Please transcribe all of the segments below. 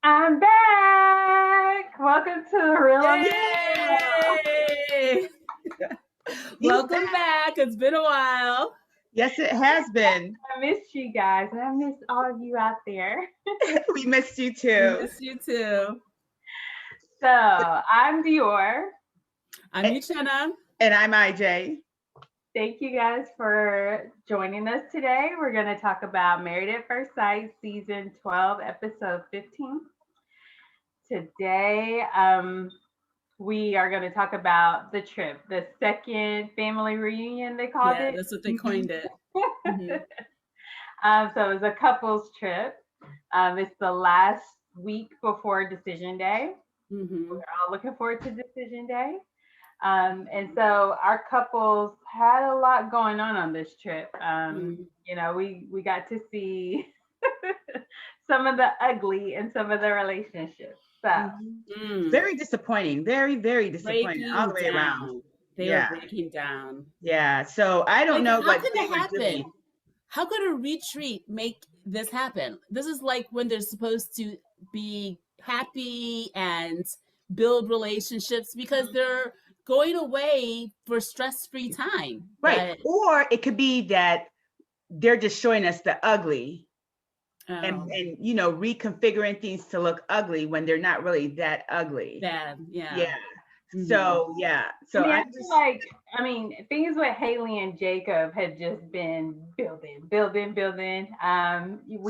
I'm back. Welcome to the Real Yay! Welcome back. It's been a while. Yes, it has been. I missed you guys, and I missed all of you out there. We missed you too. We missed you too. So I'm Dior. I'm Uchenna. And I'm IJ. Thank you guys for joining us today. We're going to talk about Married at First Sight, Season 12, Episode 15. Today, we are going to talk about the trip, the second family reunion, they called it. That's what they coined it. So it was a couples trip. It's the last week before Decision Day. We're all looking forward to Decision Day. And so our couples had a lot going on this trip. You know, we got to see some of the ugly in some of the relationships. So very disappointing. Very, very disappointing all the way around. They were breaking down. Yeah. So I don't know what could that happen. How could a retreat make this happen? This is like when they're supposed to be happy and build relationships because they're going away for stress-free time. Right. Or it could be that they're just showing us the ugly and you know, reconfiguring things to look ugly when they're not really that ugly. Bad. Yeah. Yeah. So So I feel like, things with Haley and Jacob had just been building.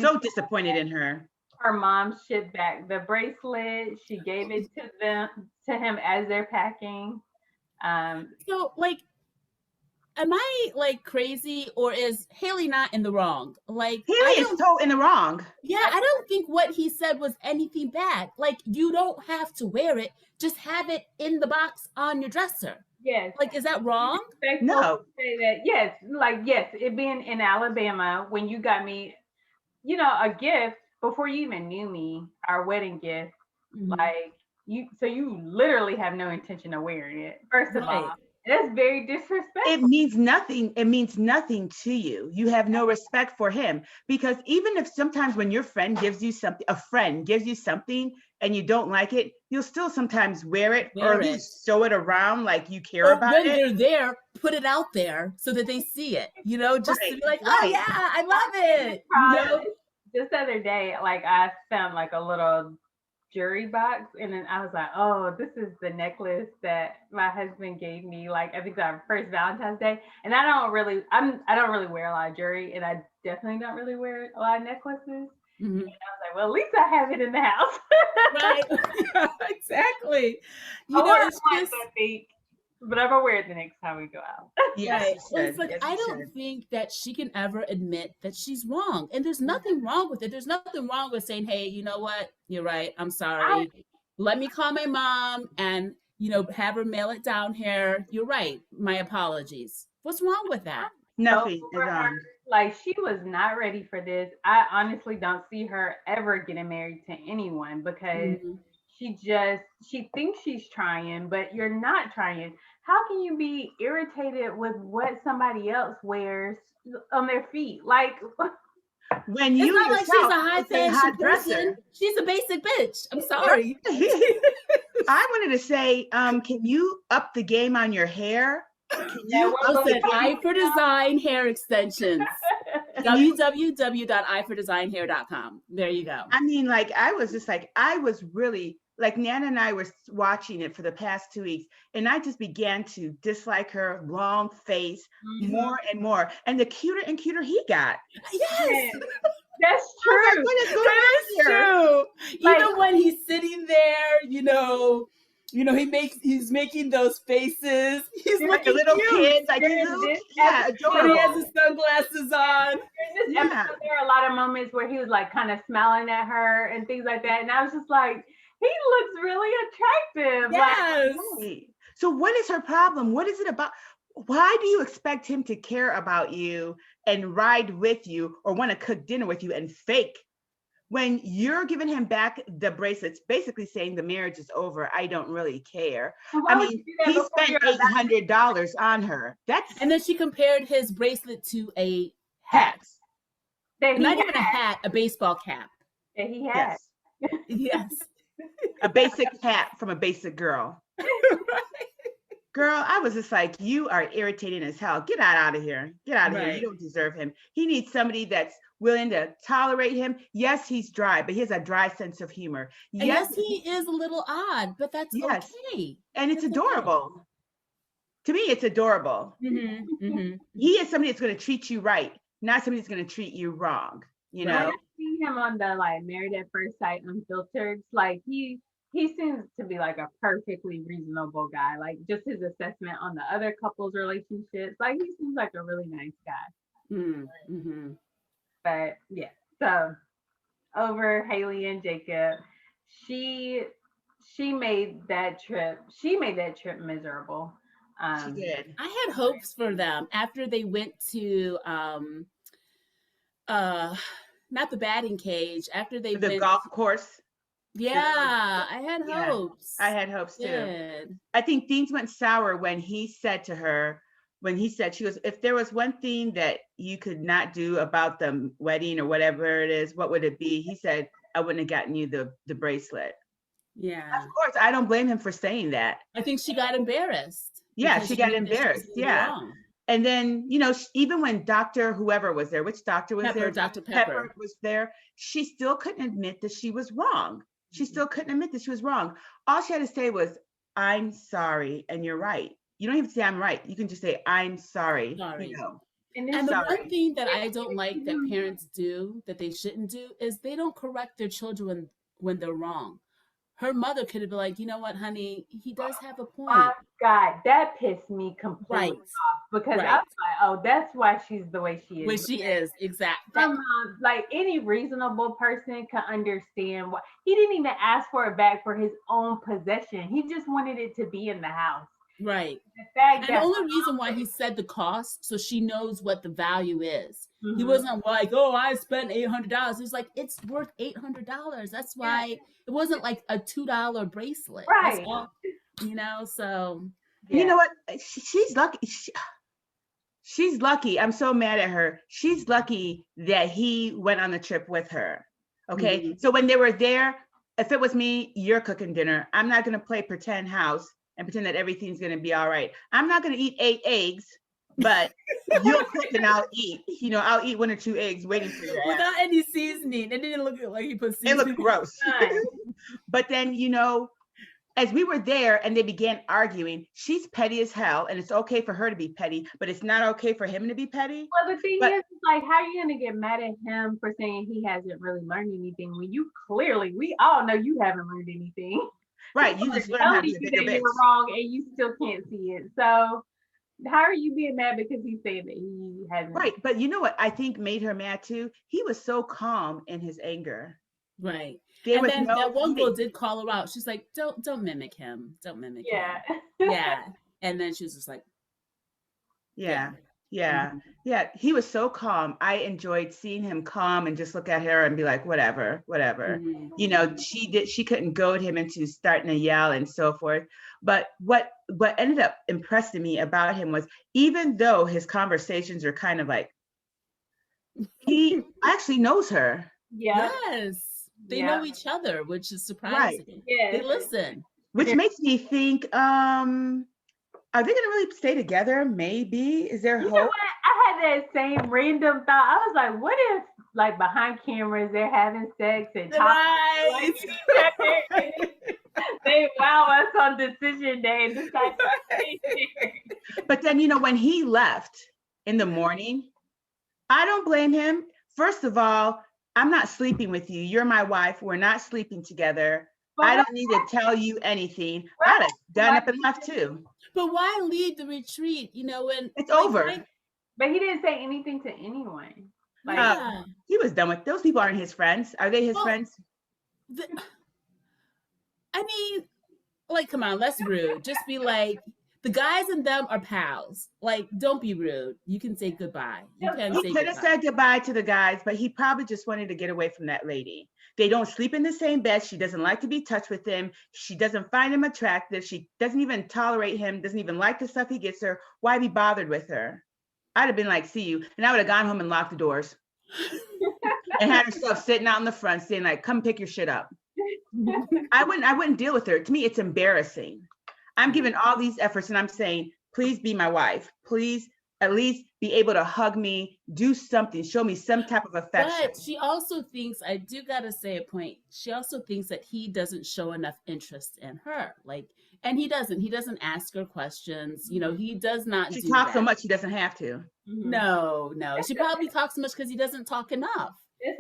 So disappointed in her. Her mom shipped back the bracelet. She gave it to him as they're packing. So like, am I like crazy, or is Haley not in the wrong? Like, Haley is so in the wrong. Yeah, I don't think what he said was anything bad. Like, you don't have to wear it; just have it in the box on your dresser. Yes. Like, is that wrong? No. Say that, yes. It being in Alabama when you got me, you know, a gift before you even knew me, our wedding gift, like. So you literally have no intention of wearing it. First of all, that's very disrespectful. It means nothing. It means nothing to you. You have no respect for him, because even if sometimes when your friend gives you something, a friend gives you something and you don't like it, you'll still sometimes wear it or at least show it around like you care about it. When they're there, put it out there so that they see it, you know, just to be like, oh yeah, I love it. You know? Just the other day, like I found like a little jewelry box, and then I was like, oh, this is the necklace that my husband gave me, like I think our first Valentine's Day. And I don't really wear a lot of jewelry, and I definitely don't really wear a lot of necklaces. And I was like, well, at least I have it in the house. Right. Exactly. You know, it's just, I think, but I'm gonna wear it the next time we go out. Yes, right. It's like, I don't think that she can ever admit that she's wrong. And there's nothing wrong with it. There's nothing wrong with saying, hey, you know what? You're right. I'm sorry. Let me call my mom and, you know, have her mail it down here. You're right. My apologies. What's wrong with that? Nothing. Like, she was not ready for this. I honestly don't see her ever getting married to anyone, because she thinks she's trying, but you're not trying. How can you be irritated with what somebody else wears on their feet? Like, when it's you not like she's a high fashion dresser. Person. She's a basic bitch. I'm sorry. I wanted to say, can you up the game on your hair? Listen, Eye for Design hair extensions. www.eyefordesignhair.com. There you go. I mean, like, I was really, like, Nana and I were watching it for the past 2 weeks, and I just began to dislike her long face more and more. And the cuter and cuter he got. Yes. That's true. Like, what is going on here? True. Like, even when he's sitting there, you know, he's making those faces. He's like a little kid, like adorable. He has his sunglasses on. In this episode, there are a lot of moments where he was like kind of smiling at her and things like that, and I was just like, he looks really attractive. Yes. Like, so what is her problem? What is it about? Why do you expect him to care about you and ride with you or want to cook dinner with you and fake when you're giving him back the bracelets, basically saying the marriage is over? I don't really care. I mean, he spent $800 on her. And then she compared his bracelet to a hat. Not even a hat, a baseball cap. That he had. Yes. A basic hat from a basic girl. Right. Girl, I was just like, you are irritating as hell. Get out of here. Get out of here. You Right. don't deserve him. He needs somebody that's willing to tolerate him. Yes, he's dry, but he has a dry sense of humor. And Yes, yes, he is a little odd, but that's yes. okay. And it's That's okay. adorable. To me, it's adorable. He is somebody that's going to treat you right, not somebody that's going to treat you wrong. You know? When I see him on the like Married at First Sight Unfiltered, like he seems to be like a perfectly reasonable guy. Like just his assessment on the other couples' relationships, like he seems like a really nice guy. Mm-hmm. But yeah, so over Haley and Jacob, she made that trip. She made that trip miserable. She did. I had hopes for them after they went to not the batting cage, after they The went golf course. Yeah, I had hopes. I had hopes too. Good. I think things went sour when he said to her, she goes, if there was one thing that you could not do about the wedding or whatever it is, what would it be? He said, I wouldn't have gotten you the bracelet. Yeah. Of course, I don't blame him for saying that. I think she got embarrassed. Yeah, she got embarrassed. Yeah. Wrong. And then, even when Dr. whoever was there, which doctor was there? Dr. Pepper was there. She still couldn't admit that she was wrong. She still couldn't admit that she was wrong. All she had to say was, I'm sorry, and you're right. You don't even say I'm right. You can just say, I'm sorry. And the one thing that I don't like that parents do, that they shouldn't do, is they don't correct their children when they're wrong. Her mother could have been like, you know what, honey, he does have a point. Oh, God, that pissed me completely off because I was like, oh, that's why she's the way she is. Where she is, exactly. My mom, like any reasonable person can understand why he didn't even ask for it back for his own possession. He just wanted it to be in the house. Right. And the only reason why he said the cost, so she knows what the value is. He wasn't like, oh, I spent $800. He was like, it's worth $800. That's why it wasn't like a $2 bracelet. Right. All, so. Yeah. You know what? She's lucky. She's lucky. I'm so mad at her. She's lucky that he went on the trip with her. Okay. So when they were there, if it was me, you're cooking dinner. I'm not going to play pretend house and pretend that everything's going to be all right. I'm not going to eat 8 eggs, but you'll cook and I'll eat. I'll eat 1 or 2 eggs waiting for you. Without any seasoning. It didn't look like he put seasoning. It looked gross. But then, as we were there and they began arguing, she's petty as hell, and it's okay for her to be petty, but it's not okay for him to be petty. Well, the thing is, like, how are you going to get mad at him for saying he hasn't really learned anything when we all know you haven't learned anything. Right, you just learned how to be a bigger bitch. You were wrong and you still can't see it. So how are you being mad because he's saying that he hasn't? Right, but you know what I think made her mad too? He was so calm in his anger. Right. And then that one girl did call her out. She's like, don't mimic him. Don't mimic him. Yeah. And then she was just like, yeah. He was so calm. I enjoyed seeing him calm and just look at her and be like, whatever. She couldn't goad him into starting to yell and so forth. But what ended up impressing me about him was, even though his conversations are kind of like, he actually knows her. Yes. They know each other, which is surprising. Right. Yeah. They listen. Which makes me think, are they going to really stay together? Maybe. Is there hope? Know what? I had that same random thought. I was like, what if, like, behind cameras, they're having sex and talking? Right. They wow us on decision day and decide to stay there. But then, when he left in the morning, I don't blame him. First of all, I'm not sleeping with you. You're my wife. We're not sleeping together. But I don't need to tell you anything. I'd have done up and left too. But why leave the retreat? When it's over. But he didn't say anything to anyone. Like, he was done with those people. Aren't his friends? Are they his friends? Come on, let's rude. Just be like, the guys and them are pals. Like, don't be rude. You can say goodbye. He could have said goodbye to the guys, but he probably just wanted to get away from that lady. They don't sleep in the same bed. She doesn't like to be touched with him. She doesn't find him attractive. She doesn't even tolerate him, doesn't even like the stuff he gets her. Why be bothered with her? I'd have been like, see you. And I would have gone home and locked the doors and had herself sitting out in the front saying like, come pick your shit up. I wouldn't deal with her. To me, it's embarrassing. I'm giving all these efforts and I'm saying, please be my wife. Please at least be able to hug me, do something, show me some type of affection. But she also thinks, I do gotta say a point, she also thinks that he doesn't show enough interest in her. Like, and he doesn't ask her questions. You know, he does not She do talks that. so much, he doesn't have to. No. She probably talks so much because he doesn't talk enough.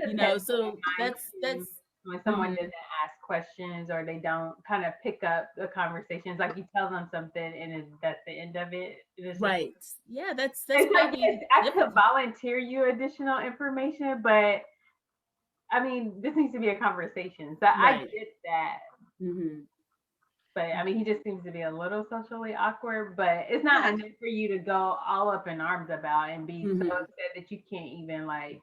You know, so that's when someone doesn't ask questions or they don't kind of pick up the conversations, like you tell them something and that's the end of it. Right. Yeah, that's it's probably like, I could volunteer you additional information, but I mean, this needs to be a conversation. So I get that. But I mean, he just seems to be a little socially awkward, but it's not enough for you to go all up in arms about and be so upset that you can't even like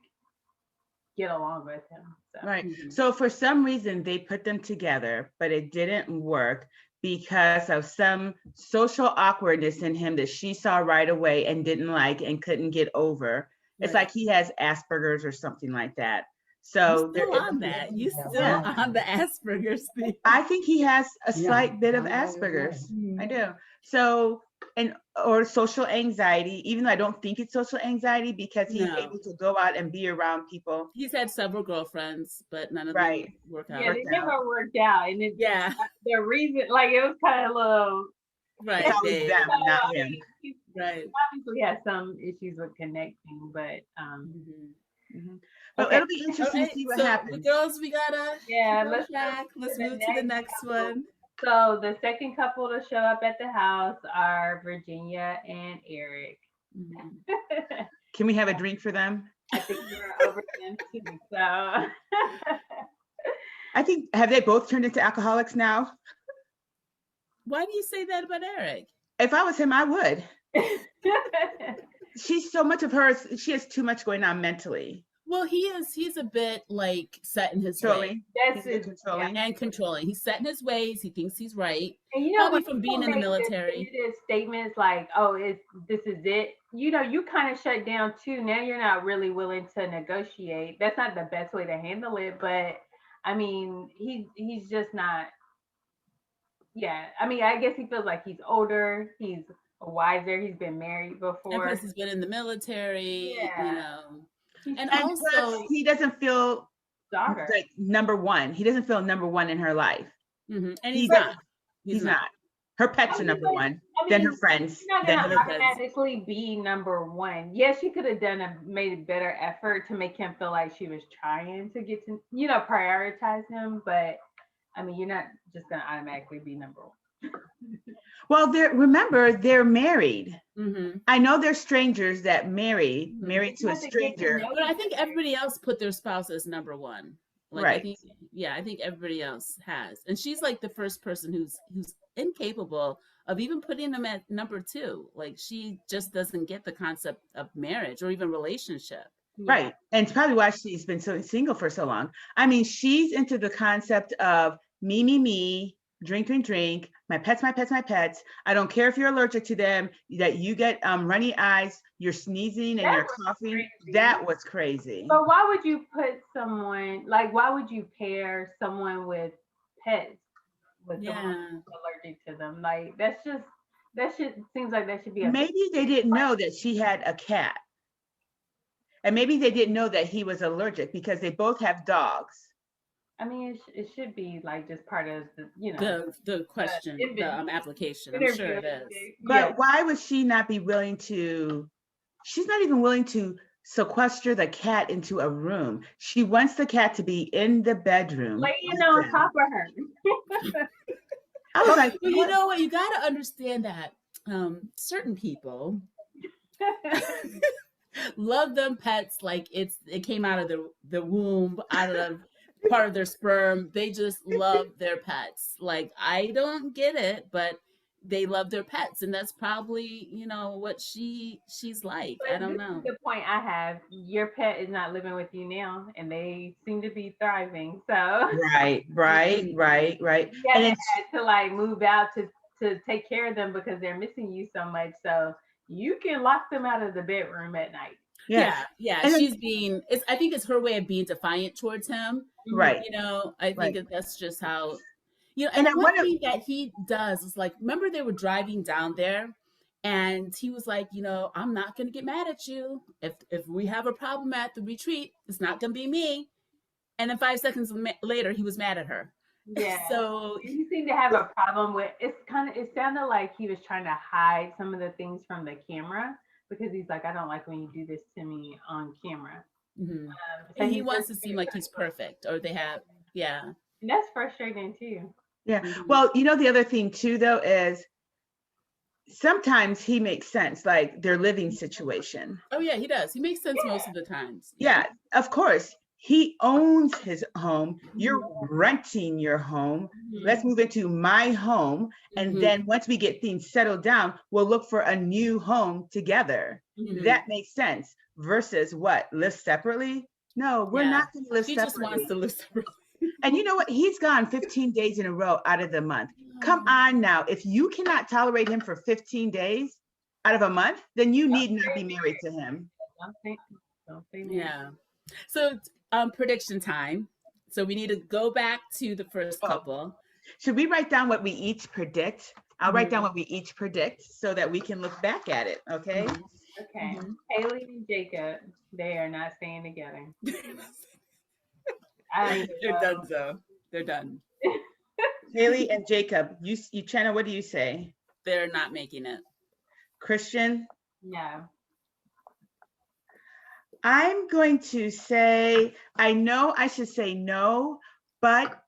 get along with him. So. Right. So for some reason they put them together, but it didn't work because of some social awkwardness in him that she saw right away and didn't like and couldn't get over. It's like he has Asperger's or something like that. So you still on that. You still on the Asperger's thing. I think he has a slight bit of Asperger's. I do. So, or social anxiety, even though I don't think it's social anxiety because he's able to go out and be around people. He's had several girlfriends, but none of them work out. Yeah, they never worked out. And the reason, like, it was kind of a little... Right. It's always them, not him. Right. Obviously has some issues with connecting, but... But it'll be interesting to see what happens. Girls, we gotta let's move to the next one. So the second couple to show up at the house are Virginia and Eric. Can we have a drink for them? I think we're over them too. So I think, have they both turned into alcoholics now? Why do you say that about Eric? If I was him, I would. She's so much of hers, she has too much going on mentally. Well, he's a bit like set in his ways. That's it. And controlling. He's set in his ways. He thinks he's right. And you know, probably from being in the military. Statements like, "Oh, this is it." You know, you kind of shut down too. Now you're not really willing to negotiate. That's not the best way to handle it. But I mean, he's just not. Yeah, I mean, I guess he feels like he's older. He's wiser. He's been married before. And plus, he's been in the military. Yeah. You know. And also, plus, he doesn't feel like number one. He doesn't feel number one in her life. And he's not. He's not. Her pets are number one. Then her friends. She's not gonna automatically be number one. Yes, she could have made a better effort to make him feel like she was trying to get to, prioritize him. But I mean, you're not just gonna automatically be number one. Well, remember, they're married. I know they're strangers that married to a stranger. But I think everybody else put their spouse as number one. Like, right. I think everybody else has. And she's like the first person who's incapable of even putting them at number two. Like, she just doesn't get the concept of marriage or even relationship. Right. And it's probably why she's been so single for so long. I mean, she's into the concept of me, drink, my pets. I don't care if you're allergic to them, that you get runny eyes, you're sneezing and you're coughing. Crazy. That was crazy. But why would you put someone, why would you pair someone with pets with someone allergic to them? Like, that seems like that should be maybe they didn't know that she had a cat. And maybe they didn't know that he was allergic because they both have dogs. I mean, it should be like just part of the question, the application. I'm sure it is. But why would she not be willing to? She's not even willing to sequester the cat into a room. She wants the cat to be in the bedroom, laying on top of her. I was like, well, you know what? You got to understand that certain people love them pets like it came out of the womb, out of part of their sperm. They just love their pets. Like, I don't get it, but they love their pets, and that's probably what she's like. But I don't know. The point I have, your pet is not living with you now, and they seem to be thriving. So right. Yeah, and had to move out to take care of them because they're missing you so much. So you can lock them out of the bedroom at night. Yes. Yeah. And then, She's being. I think it's her way of being defiant towards him. right. I think Right. that's just how. And I And one want to, thing that he does is like, remember they were driving down there, and he was like, I'm not gonna get mad at you if we have a problem at the retreat. It's not gonna be me. And then 5 seconds later, he was mad at her. Yeah. So he seemed to have a problem with it sounded like he was trying to hide some of the things from the camera because he's like, I don't like when you do this to me on camera. mm-hmm. So he wants to seem like he's perfect, or they have, yeah. And that's frustrating too. yeah. Mm-hmm. Well, the other thing too, though, is sometimes he makes sense, like their living situation. Oh yeah, he does. He makes sense most of the times. Yeah, of course. He owns his home. You're renting your home. Let's move into my home. And then once we get things settled down, we'll look for a new home together. That makes sense. Versus what? Live separately? No, we're not going to live separately. He just wants to live separately. And you know what? He's gone 15 days in a row out of the month. Come on now. If you cannot tolerate him for 15 days out of a month, then you need not be married to him. Don't think yeah. So prediction time. So we need to go back to the first couple. Should we write down what we each predict? I'll write down what we each predict so that we can look back at it. Okay. Okay. Haley and Jacob, they are not staying together. They're done, so they're done. Haley and Jacob, you Channa, what do you say? They're not making it. Christian? No. I'm going to say, I know I should say no, but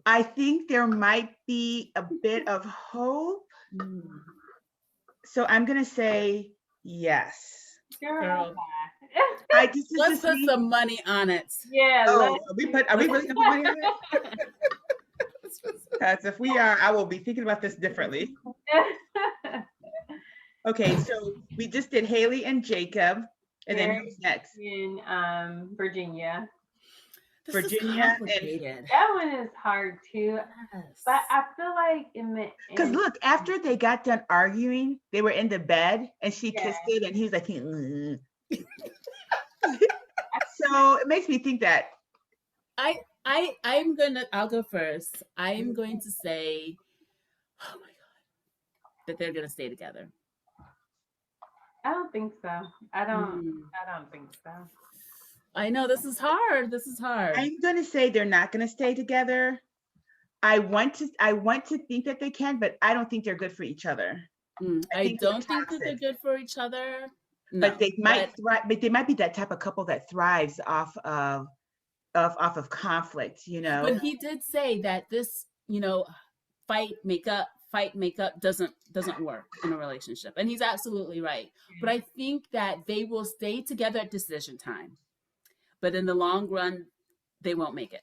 I think there might be a bit of hope. So I'm going to say yes. Girl. Let's put some money on it. Yeah. Oh, are we really going to put money on it? Because if we are, I will be thinking about this differently. Okay, so we just did Haley and Jacob. And then who's next? In Virginia. Virginia. That one is hard too. Yes. But I feel like because look, after they got done arguing, they were in the bed and she kissed it and he was like, so it makes me think that I'll go first. I'm going to say, oh my God, that they're gonna stay together. I don't think so. I don't think so. I know this is hard. I'm going to say they're not going to stay together. I want to think that they can, but I don't think they're good for each other. I don't think that they're good for each other. No, but they might thrive. But they might be that type of couple that thrives off of conflict. But he did say that this, fight, make up doesn't work in a relationship, and he's absolutely right. But I think that they will stay together at decision time, but in the long run they won't make it.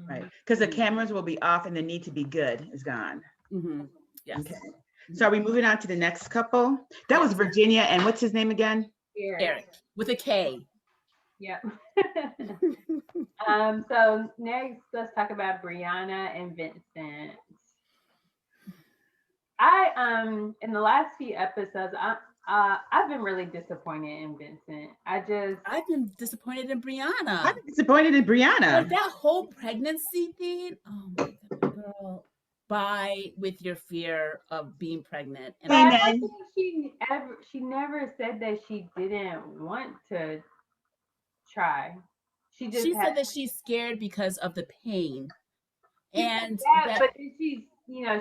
Right, because the cameras will be off and the need to be good is gone. Yes. Okay, so are we moving on to the next couple? That was Virginia, and what's his name again? Eric with a K. Yep. So next, let's talk about Brianna and Vincent. In the last few episodes, I've been really disappointed in Vincent. I've been disappointed in Brianna. I've been disappointed in Brianna. Like that whole pregnancy thing. Oh my God, girl. Bye with your fear of being pregnant. And I think she never said that she didn't want to try. She said that she's scared because of the pain. And but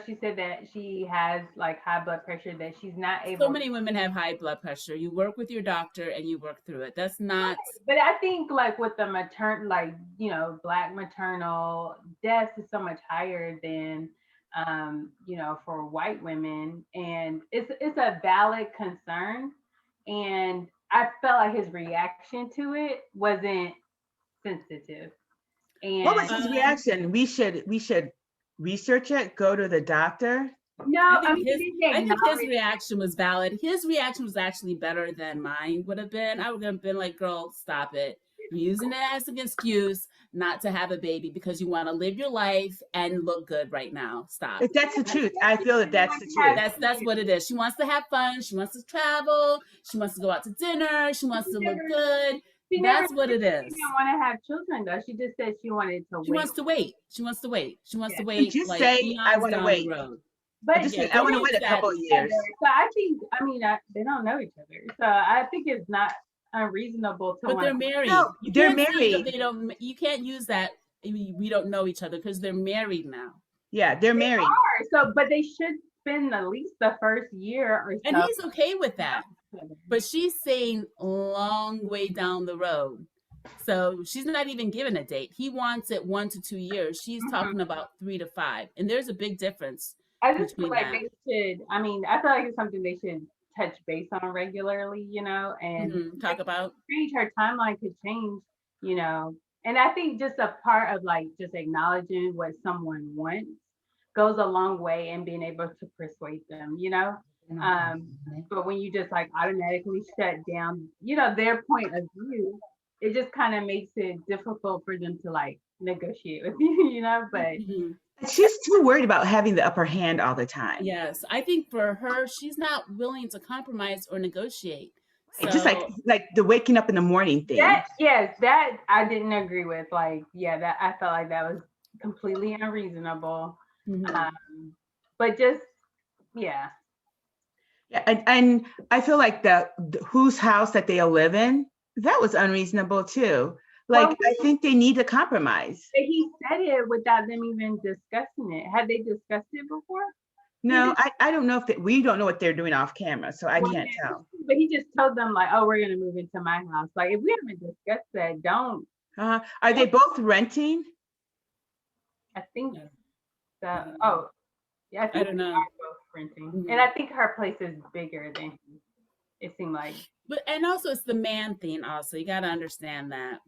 she said that she has like high blood pressure, that she's not able. So many women have high blood pressure. You work with your doctor and you work through it. That's not. But I think like with the Black maternal deaths is so much higher than for white women, and it's a valid concern. And I felt like his reaction to it wasn't sensitive. And what was his reaction? We should research it, go to the doctor. No, I think his reaction was valid. His reaction was actually better than mine would have been. I would have been like, girl, stop it. You're using it as an excuse not to have a baby because you want to live your life and look good right now. Stop. If that's the truth. I feel that that's the truth. That's what it is. She wants to have fun. She wants to travel. She wants to go out to dinner. She wants to look good. That's what it is. She didn't want to have children though. She just said she wanted to wait. She wants to wait. She wants to wait. She wants to wait. Just like, say, I want to wait. But I want to wait a couple of years. So I think, they don't know each other. So I think it's not unreasonable to. But they're married. No, they're married. They don't. You can't use that. We don't know each other because they're married now. Yeah, they're married. So, but they should spend at least the first year or so. And he's okay with that. But she's saying long way down the road. So she's not even given a date. He wants it 1 to 2 years. She's talking about 3 to 5. And there's a big difference. I just feel like they should, I feel like it's something they should touch base on regularly, and talk about. Change, her timeline could change, and I think just a part of like just acknowledging what someone wants goes a long way in being able to persuade them, but when you just like automatically shut down, their point of view, it just kind of makes it difficult for them to like negotiate with you, but she's too worried about having the upper hand all the time. Yes, I think for her, she's not willing to compromise or negotiate. So, just like the waking up in the morning thing. That I didn't agree with. Like, that I felt like that was completely unreasonable. But just, yeah. And I feel like the whose house that they'll live in, that was unreasonable too. Like, I think they need to compromise. He said it without them even discussing it. Had they discussed it before? No, I don't know we don't know what they're doing off camera, so I can't tell. But he just told them like, oh, we're going to move into my house. Like, if we haven't discussed that, don't. Are they both renting? I think so. Oh, yeah, I think I don't know. They are both renting. And I think her place is bigger than his. It seemed like. And also it's the man thing also. You got to understand that.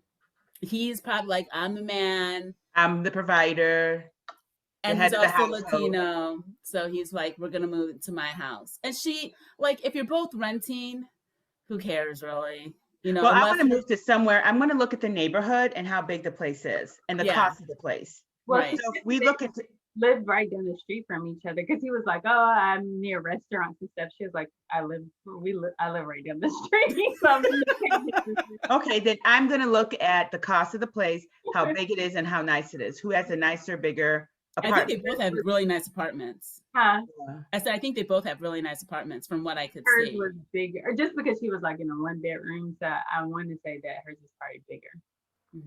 He's probably like, I'm the man. I'm the provider. And he's also Latino. So he's like, we're going to move into my house. And she, like, if you're both renting, who cares really? Well, I want to move to somewhere. I'm going to look at the neighborhood and how big the place is and the cost of the place. Well, right. So we look at live right down the street from each other because he was like, oh, I'm near restaurants and stuff. She was like, I live right down the street. Okay, then I'm going to look at the cost of the place, how big it is and how nice it is. Who has a nicer, bigger apartment? I think they both have really nice apartments. Huh? I said, I think they both have really nice apartments from what I could see. Hers was bigger, just because she was like in a 1-bedroom. So I wanted to say that hers is probably bigger.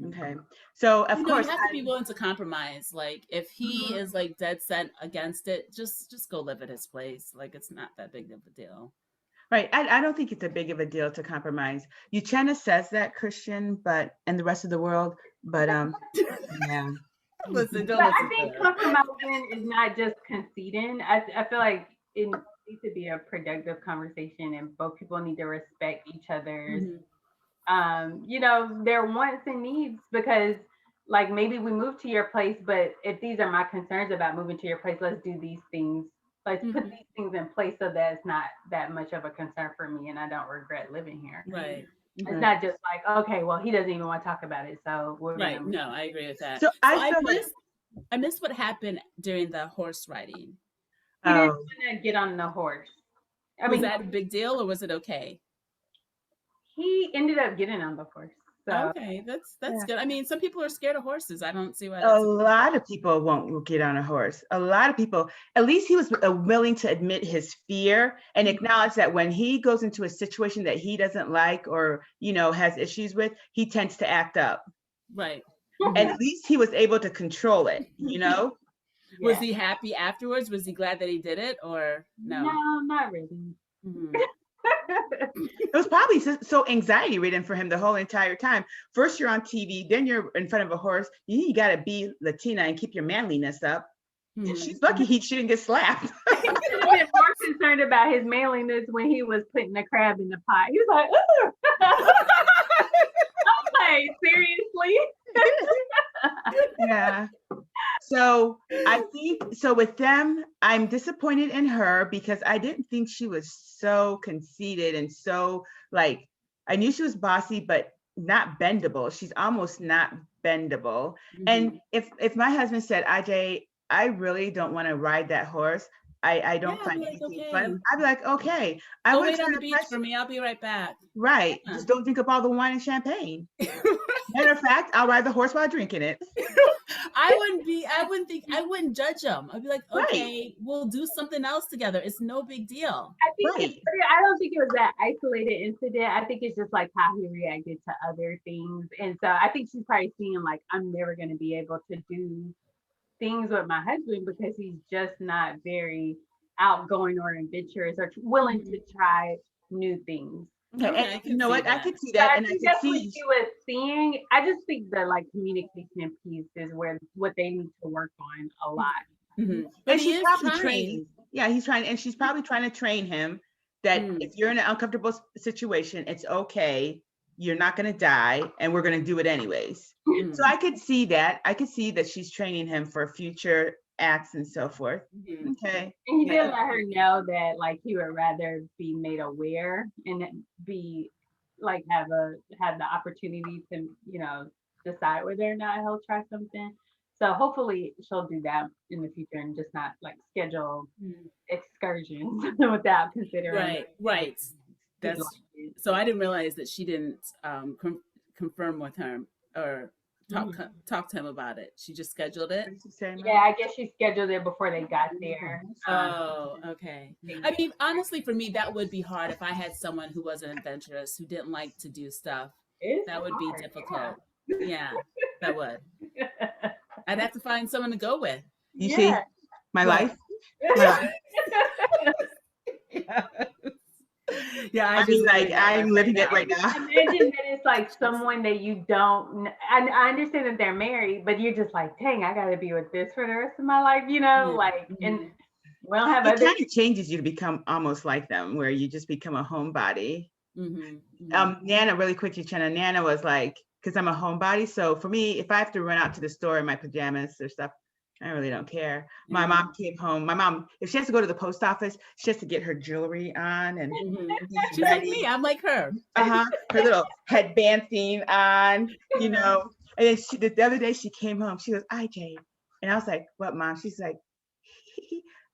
Okay. So of course you have to be willing to compromise. Like if he is like dead set against it, just go live at his place. Like it's not that big of a deal. Right. I don't think it's a big of a deal to compromise. Uchenna says that, Christian, and the rest of the world, but yeah. Listen, I think compromising is not just conceding. I feel like it needs to be a productive conversation and both people need to respect each other's their wants and needs, because like maybe we move to your place, but if these are my concerns about moving to your place, let's do these things. Let's put these things in place so that it's not that much of a concern for me and I don't regret living here. Right. It's not just like, okay, well, he doesn't even want to talk about it. So we're right. No, I agree with that. So I missed what happened during the horse riding. He didn't want to get on the horse. Was that a big deal or was it okay? He ended up getting on the horse. So. Okay, that's good. I mean, some people are scared of horses. I don't see why. A lot of people won't get on a horse. A lot of people. At least he was willing to admit his fear and acknowledge that when he goes into a situation that he doesn't like or has issues with, he tends to act up. Right. And at least he was able to control it. Was he happy afterwards? Was he glad that he did it, or no? No, not really. It was probably so anxiety ridden for him the whole entire time. First you're on TV, then you're in front of a horse. You got to be Latina and keep your manliness up. She's lucky she didn't get slapped. He was more concerned about his manliness when he was putting the crab in the pot. He was like, ooh. I'm like, seriously? Yeah. So I think with them, I'm disappointed in her because I didn't think she was so conceited and so like, I knew she was bossy, but not bendable. She's almost not bendable. And if my husband said, IJ, I really don't want to ride that horse, I don't find anything fun, I'd be like, okay, I go would wait on the beach for me, I'll be right back. Right. Just don't drink up all the wine and champagne. Matter of fact, I'll ride the horse while drinking it. I wouldn't judge him. I'd be like, okay, we'll do something else together. It's no big deal. I don't think it was that isolated incident. I think it's just like how he reacted to other things. And so I think she's probably seeing like, I'm never going to be able to do things with my husband because he's just not very outgoing or adventurous or willing to try new things. Okay, and you know what? I could see that, and I could see what she was seeing. I just think the like communication piece is what they need to work on a lot. And she's probably training. Yeah, he's trying, and she's probably trying to train him that if you're in an uncomfortable situation, it's okay. You're not going to die, and we're going to do it anyways. So I could see that. I could see that she's training him for future acts and so forth. Okay. And he did let her know that like he would rather be made aware and be like have the opportunity to, you know, decide whether or not he'll try something. So hopefully she'll do that in the future and just not like schedule excursions without considering. Right. That's so I didn't realize that she didn't confirm with him or talk to him about it. She just scheduled it. Yeah, I guess she scheduled it before they got there. Oh, okay. I mean, honestly, for me, that would be hard if I had someone who wasn't adventurous, who didn't like to do stuff. That would be difficult. Yeah, that would. I'd have to find someone to go with. You see, my life. Yeah, I'm living it right now. Imagine that it's like someone that you don't. I understand that they're married, but you're just like, dang, I got to be with this for the rest of my life, you know, like, and we don't have. It kind of changes you to become almost like them, where you just become a homebody. Nana, really quickly, Chenna. Nana was like, because I'm a homebody, so for me, if I have to run out to the store in my pajamas or stuff, I really don't care. My mom came home. My mom, if she has to go to the post office, she has to get her jewelry on and she's like me. I'm like her. Her little headband thing on, you know. And then the other day she came home. She goes, IJ, and I was like, "What, Mom?" She's like,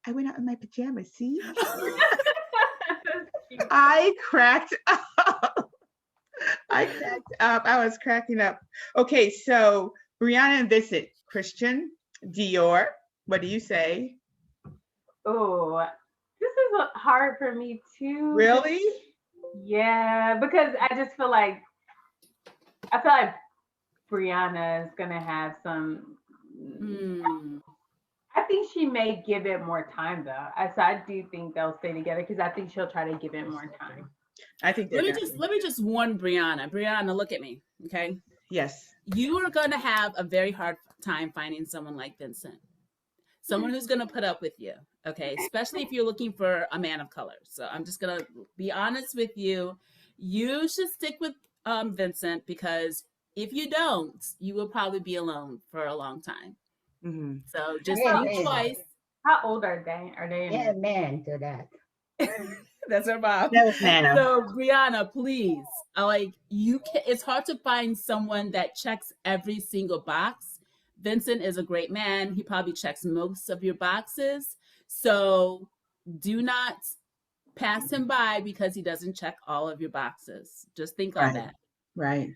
"I went out in my pajamas. See?" I cracked up. I was cracking up. Okay, so Brianna and Vincent, Christian Dior, what do you say? Oh, this is hard for me too. Really? Yeah, because I feel like Brianna is gonna have some. I think she may give it more time though. I do think they'll stay together because I think she'll try to give it more time. I think. Let me just warn Brianna. Brianna, look at me, okay? Yes. You are gonna have a very hard time finding someone like Vincent, someone who's gonna put up with you, okay? Especially if you're looking for a man of color. So I'm just gonna be honest with you. You should stick with Vincent because if you don't, you will probably be alone for a long time. So just think twice. How old are they? Are they? Yeah, man, to that. That's her mom. That was Nana. So Brianna, please, it's hard to find someone that checks every single box. Vincent is a great man. He probably checks most of your boxes. So do not pass him by because he doesn't check all of your boxes. Just think on that. Right.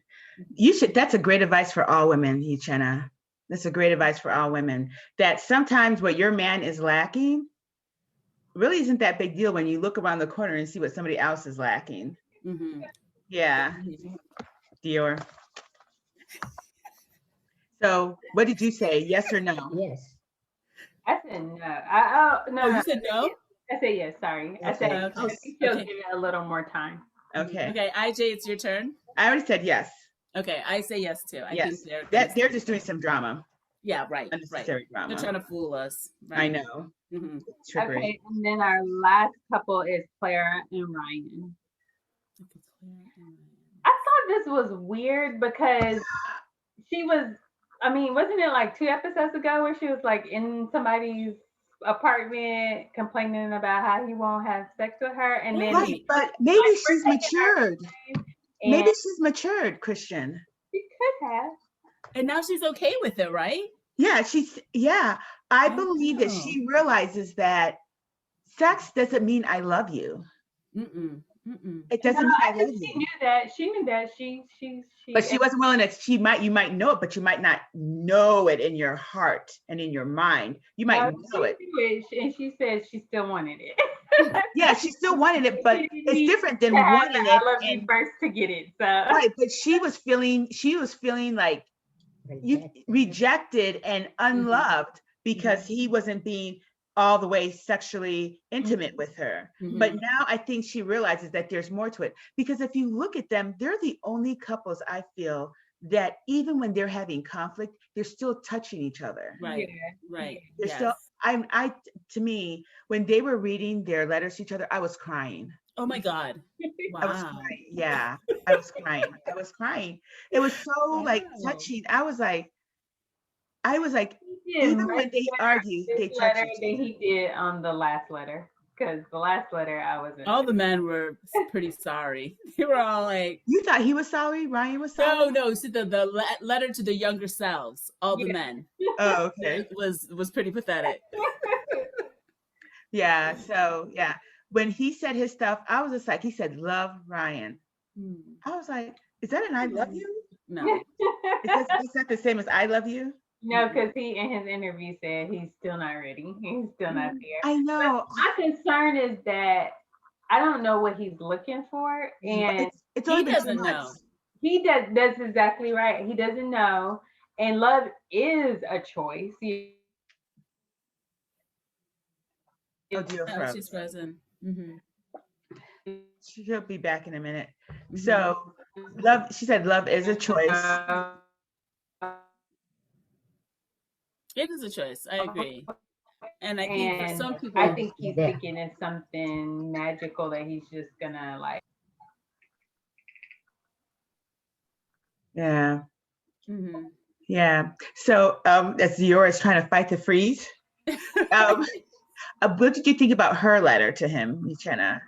That's a great advice for all women, Chenna. That's a great advice for all women. That sometimes what your man is lacking really isn't that big deal when you look around the corner and see what somebody else is lacking. Yeah. Dior. So what did you say? Yes or no? Yes. I said no. No. Oh, you said no? I said yes, sorry. I said I think she'll give it a little more time. Okay. Okay, IJ, it's your turn. I already said yes. Okay, I say yes too. I think they're just doing some drama. Yeah, right. Unnecessary drama. They're trying to fool us. Right? I know. Okay, and then our last couple is Clara and Ryan. I thought this was weird because she was, wasn't it like 2 episodes ago where she was like in somebody's apartment complaining about how he won't have sex with her? And then but maybe she's matured. Maybe she's matured, Christian. She could have. And now she's okay with it, right? Yeah. I believe that she realizes that sex doesn't mean I love you. It doesn't mean I love you. She knew that. She knew that. But she wasn't willing to. You might know it, but you might not know it in your heart and in your mind. You might know it. And she said she still wanted it. Yeah, she still wanted it, but it's different than wanting it. I love you first to get it. So. Right, but she was feeling like rejected and unloved because he wasn't being all the way sexually intimate with her. But now I think she realizes that there's more to it, because if you look at them, they're the only couples I feel that even when they're having conflict, they're still touching each other. Right. Right. They're still, to me, when they were reading their letters to each other, I was crying. Oh my God. Wow. I was crying. Yeah, I was crying. It was so like touching. I was like, even when they argue, they touch each other. He did on the last letter, because the last letter I wasn't. All the men were pretty sorry. They were all like, "You thought he was sorry? Ryan was sorry?" No. See, the letter to the younger selves, all the men. Oh, okay. It was pretty pathetic. Yeah. So yeah, when he said his stuff, I was just like, he said, "Love Ryan." I was like, "Is that an I love you?" No. Is that the same as I love you? No, because he in his interview said he's still not ready. He's still not there. I know. But my concern is that I don't know what he's looking for, and it's he doesn't know. He does. That's exactly right. He doesn't know, and love is a choice. She's frozen. She'll be back in a minute. So, love. She said, "Love is a choice." It is a choice. I agree. And I think for some people, I think he's thinking it's something magical that he's just gonna like. Yeah. Yeah. So, as Dior is trying to fight the freeze, what did you think about her letter to him, Jenna?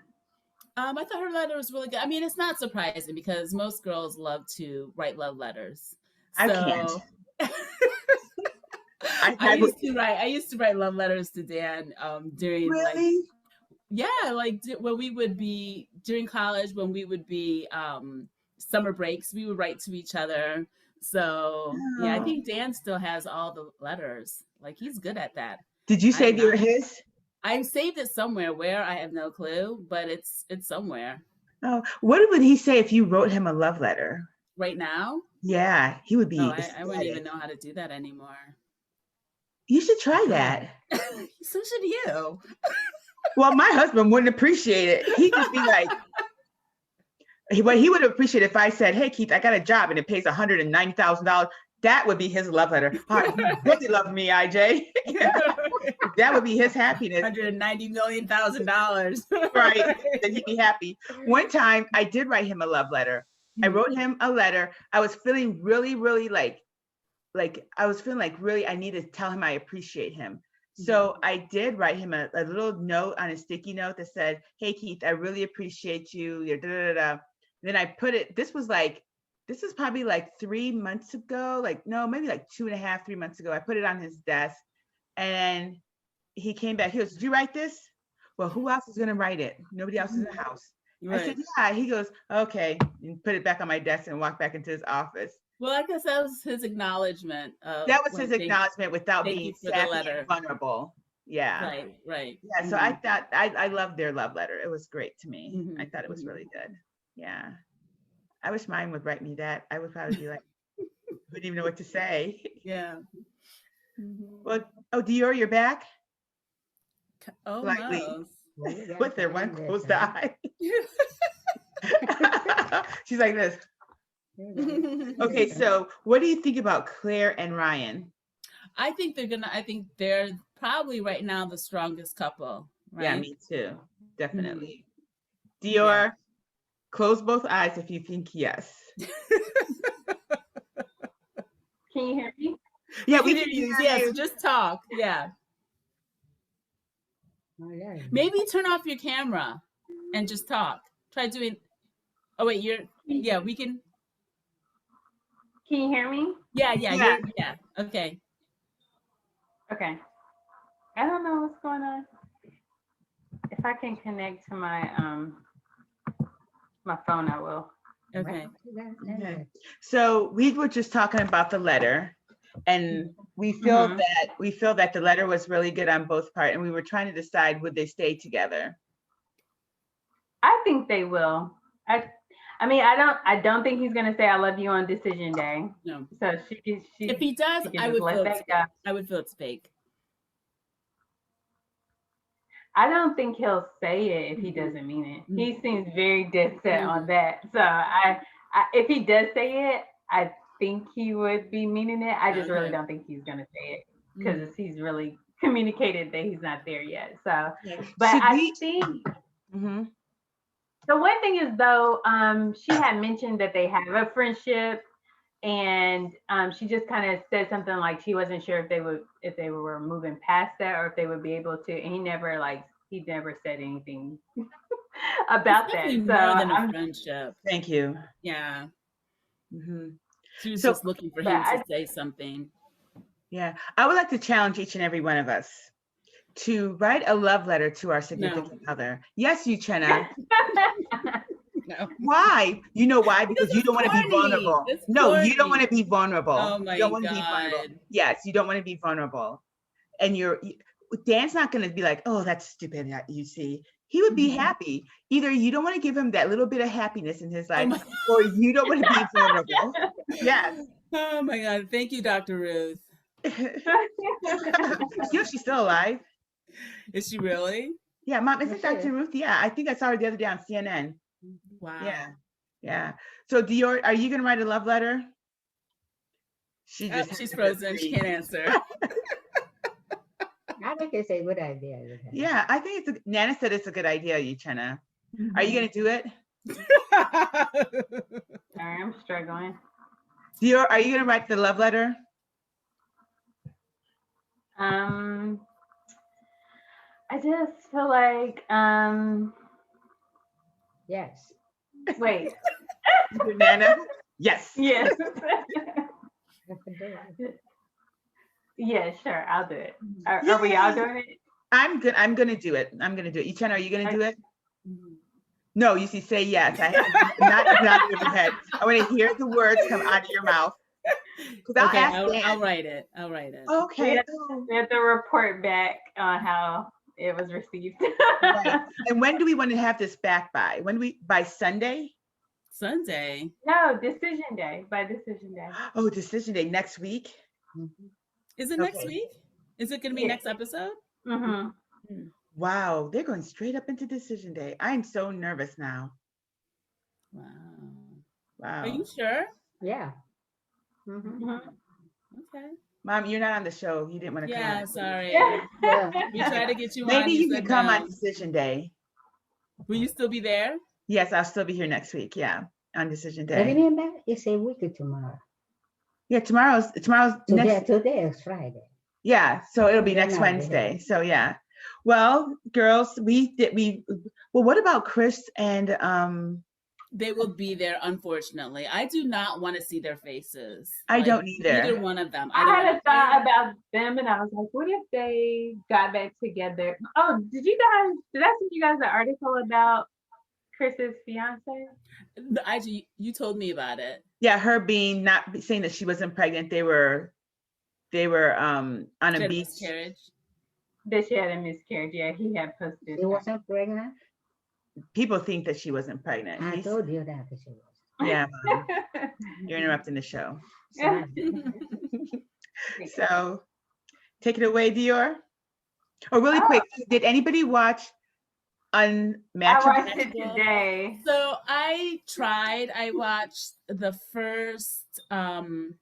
I thought her letter was really good. I mean, it's not surprising because most girls love to write love letters. I can't. I used to write love letters to Dan during when we would be during college, when we would be summer breaks, we would write to each other. So I think Dan still has all the letters. Like, he's good at that. Did you say they were his? I saved it somewhere. Where, I have no clue, but it's somewhere. Oh, what would he say if you wrote him a love letter right now? Yeah, he would be. I wouldn't even know how to do that anymore. You should try that. So should you. Well, my husband wouldn't appreciate it. He'd just be like, he would appreciate it if I said, "Hey, Keith, I got a job and it pays $190,000. That would be his love letter. Oh, you really love me, IJ. That would be his happiness. $190 million. Right. Then he'd be happy. One time I did write him a love letter. I wrote him a letter. I was feeling really, really I need to tell him I appreciate him. So I did write him a little note on a sticky note that said, "Hey, Keith, I really appreciate you." Then I put it, this is probably like 3 months ago, maybe like 2.5, 3 months ago. I put it on his desk and he came back. He goes, "Did you write this?" Well, who else is going to write it? Nobody else is in the house. Right. I said, "Yeah." He goes, "Okay," and put it back on my desk and walked back into his office. Well, I guess that was his acknowledgement. That was his acknowledgement without being sappy and vulnerable. Yeah. Right. Yeah. So I thought I loved their love letter. It was great to me. I thought it was really good. Yeah. I wish mine would write me that. I would probably be like, wouldn't even know what to say. Yeah. Well, Dior, you're back? Oh, no. With their one closed eye. She's like this. Okay, so what do you think about Claire and Ryan? I think they're probably right now the strongest couple. Right? Yeah, me too. Definitely. Dior, close both eyes if you think yes. Can you hear me? Yeah, we can hear you. Yes, just talk. Yeah. Maybe turn off your camera and just talk. Try doing. Oh wait, we can. Can you hear me? Yeah. Yeah. Yeah. Okay. Okay. I don't know what's going on. If I can connect to my my phone, I will. Okay. Okay. So we were just talking about the letter, and we feel that the letter was really good on both parts, and we were trying to decide would they stay together. I think they will. I mean, I don't think he's gonna say I love you on decision day. No. So she If he does, I would feel it's fake. I would feel it's fake. I don't think he'll say it if he doesn't mean it. He seems very dead set on that. So I if he does say it, I think he would be meaning it. I just really don't think he's gonna say it because he's really communicated that he's not there yet. So, but I think the one thing is though, she had mentioned that they have a friendship, and she just kind of said something like she wasn't sure if they were moving past that or if they would be able to. And he never said anything about that. So more than a friendship. Thank you. Yeah. She was just looking for him to say something. Yeah, I would like to challenge each and every one of us to write a love letter to our significant other. Yes, you, Chenna. No. Why? You know why? Because you don't want to be vulnerable. No, you don't want to be vulnerable. Oh my you don't want to be vulnerable. Yes, you don't want to be vulnerable. And Dan's not going to be like, oh, that's stupid. You see, he would be happy. Either you don't want to give him that little bit of happiness in his life, or you don't want to be vulnerable. Yes. Oh my God. Thank you, Dr. Ruth. She's still alive. Is she really? Yeah, Mom, isn't Dr. Ruth? Yeah, I think I saw her the other day on CNN. Wow. Yeah. So Dior, are you gonna write a love letter? She's frozen. She can't answer. I think it's a good idea. Yeah, I think Nana said it's a good idea, Uchenna. Are you gonna do it? Sorry, I'm struggling. Dior, are you gonna write the love letter? I just feel like yes. Wait. Nana? Yes. Yes. Yeah, sure. I'll do it. Are we all doing it? I'm good. I'm gonna do it. Uchenna, are you gonna do it? No, you see, say yes. I have not in your head. I want to hear the words come out of your mouth. Okay, I'll write it. Okay. We have to report back on how it was received. Right. And when do we want to have this back by? By Sunday? Sunday? No, decision day. By decision day. Oh, decision day next week? Is it next week? Is it going to be next episode? Wow, they're going straight up into decision day. I'm so nervous now. Wow. Wow. Are you sure? Yeah. Okay. Mom, you're not on the show. You didn't want to come. Yeah, sorry. Yeah. We tried to get you on. Maybe you can come on decision day. Will you still be there? Yes, I'll still be here next week. Yeah, on decision day. Remember, it's a week tomorrow. Yeah, tomorrow's next. Today is Friday. Yeah, so it'll be next Wednesday. So yeah. Well, girls, well, what about Chris and They will be there, unfortunately. I do not want to see their faces. I don't either. Either one of them. I had a thought about them, and I was like, what if they got back together? Oh, did I send you guys an article about Chris's fiance? You told me about it. Yeah, her not saying that she wasn't pregnant. They were on a beach. Miscarriage. That she had a miscarriage. Yeah, he had posted. She wasn't pregnant? People think that she wasn't pregnant. I told you that she was. Yeah, Mom. You're interrupting the show. So take it away, Dior. Oh, really quick. Did anybody watch Unmatchable? I watched it today. So I watched the first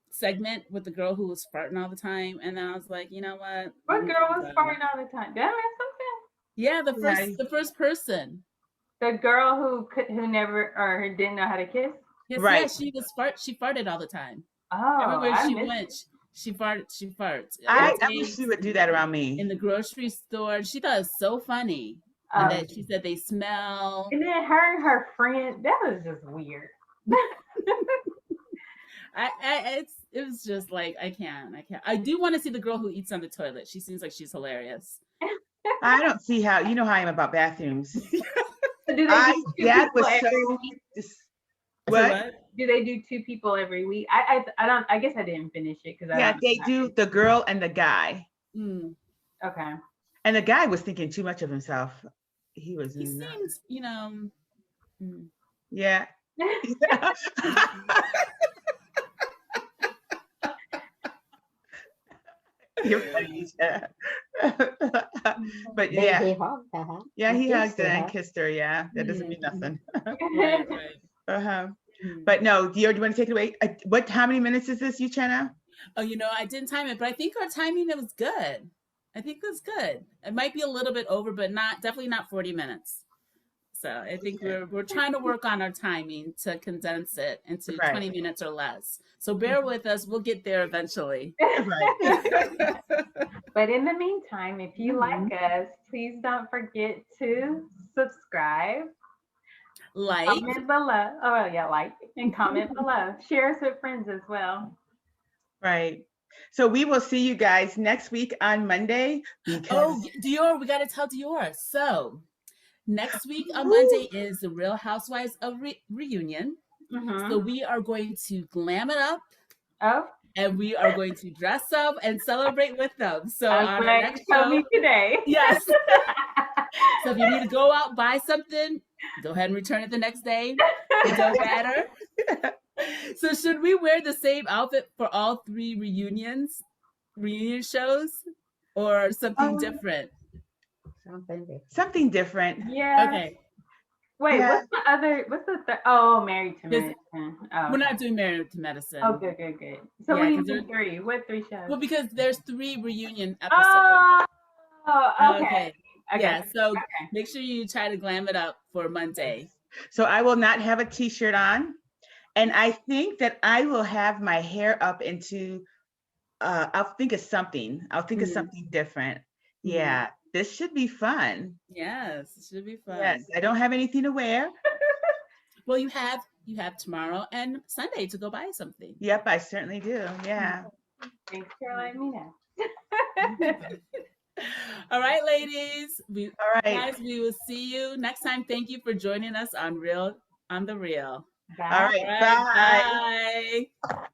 segment with the girl who was farting all the time, and then I was like, you know what? What girl was farting all the time? Did I miss something? Yeah, the first person. The girl who never or who didn't know how to kiss. Yes, right. Yeah, she farted all the time. Oh, everywhere she went, she farts. I wish she would do that around me. In the grocery store, she thought it was so funny. And then she said they smell. And then her and her friend, that was just weird. It was just like I can't. I do want to see the girl who eats on the toilet. She seems like she's hilarious. I don't see how, you know how I am about bathrooms. That was so. What? Do they do 2 people every week? I don't. I guess I didn't finish it because they do the girl and the guy. Okay. And the guy was thinking too much of himself. He seems, Yeah. You're funny. But yeah. He hugged her. Yeah, he hugged her and kissed her. Yeah, that doesn't mean nothing. Right. But no, Dior, do you want to take it away? How many minutes is this, Uchenna? Oh, I didn't time it, but I think our timing, it was good. I think it was good. It might be a little bit over, but definitely not 40 minutes. So I think we're trying to work on our timing to condense it into 20 minutes or less. So bear with us. We'll get there eventually. Right. But in the meantime, if you like us, please don't forget to subscribe. Comment below. Oh yeah, like and comment below. Share us with friends as well. Right. So we will see you guys next week on Monday. Dior, we got to tell Dior. So next week on Monday is the Real Housewives of Reunion. So we are going to glam it up. Oh. And we are going to dress up and celebrate with them. So on our next show, me today. Yes. So if you need to go out, buy something, go ahead and return it the next day. It don't matter. So should we wear the same outfit for all 3 reunion shows, or something different? Something different. Yeah. Okay. Wait, what's the third? Oh, Married to Medicine. Oh, we're not doing Married to Medicine. Oh, good. So we need 3. What 3 shows? Well, because there's 3 reunion episodes. Oh, okay. Yeah, so make sure you try to glam it up for Monday. So I will not have a t-shirt on. And I think that I will have my hair up into, I'll think of something. I'll think of something different. Yeah, this should be fun. Yes, it should be fun. Yes, I don't have anything to wear. Well, you have tomorrow and Sunday to go buy something. Yep, I certainly do. Yeah. Thanks for letting me know. All right, ladies. All right. Guys, we will see you next time. Thank you for joining us on the Real. Bye. All right. Bye. Bye.